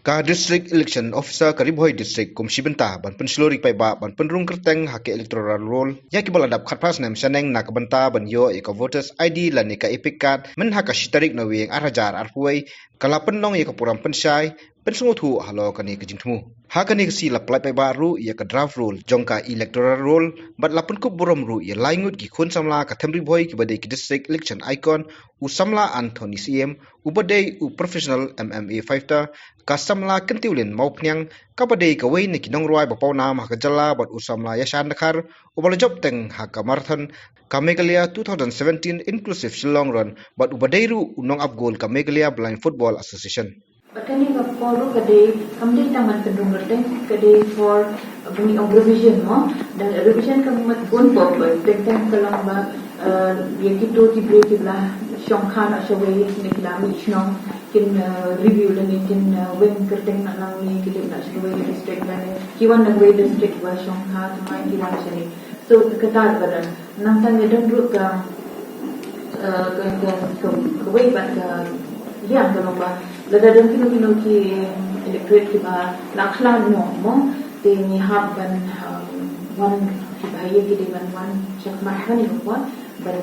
Ka District Election Officer Karibhoi District kumsi benta ban penselori pai ba ban penrung kerteng hake electoral roll ya ki baladap khatpas nem saneng nak benta ban yo e ka voters ID lan ka epic card men haka shitarik na weng arajar arpuai kala penlong ya ka puram pensai pensungu thu halo kani ka jingthmu ha kani ka si laplai pai ba ru ya ka draft roll jongka electoral roll bat lapun kup borom ru ya laingut ki khun samla ka themri bhoi ki bade ki district election icon u samla Anthony CM u bade u professional MMA fighter ka samla kentiulin mau pnyang ka bade ka wei ni kinong ruai ba pauna ma ka jala bat u samla yashan dakhar u bala job teng ha ka marathon ka Meghalaya 2017 inclusive Shillong run but u bade ru unong up goal ka Meghalaya Blind Football Association. Kani ka polo kade kamde taman kendung gerdeng kade for bumi revision mo dan revision ka mat gon purpose tentang kalang ba yang kita tibre tibla syongkhan ashawe ni kilami snong kin review dan kin wen gerdeng nak lang ni kita nak ashawe district dan kiwan nak we district ba syongkha mai kiwan sini so ketar badan nang tan dan ru ka we ba yang kalau ba lada dan kino ki electorate ki ba lakhla mo te ni hab ban wan ki bahaya ki dengan wan chak mahani ko ban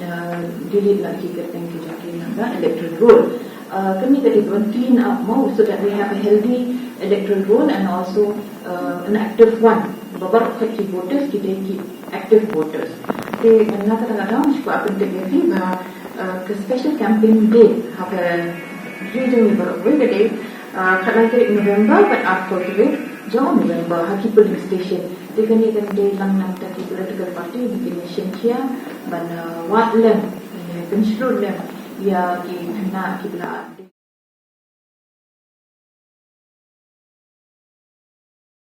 delete la ki kerteng ki jaki nanga electoral roll kami tadi ban clean up mo so that we have a healthy electoral roll and also an active one babar ki voters ki active voters te na kadang-kadang ko akan terjadi ba ke special campaign day have region November day, November, but after today, John November, Haki polling station. They can even day lang lang taki political party bikin nation kia, ban wat lem, pensiun lem, ya ki na ki bela.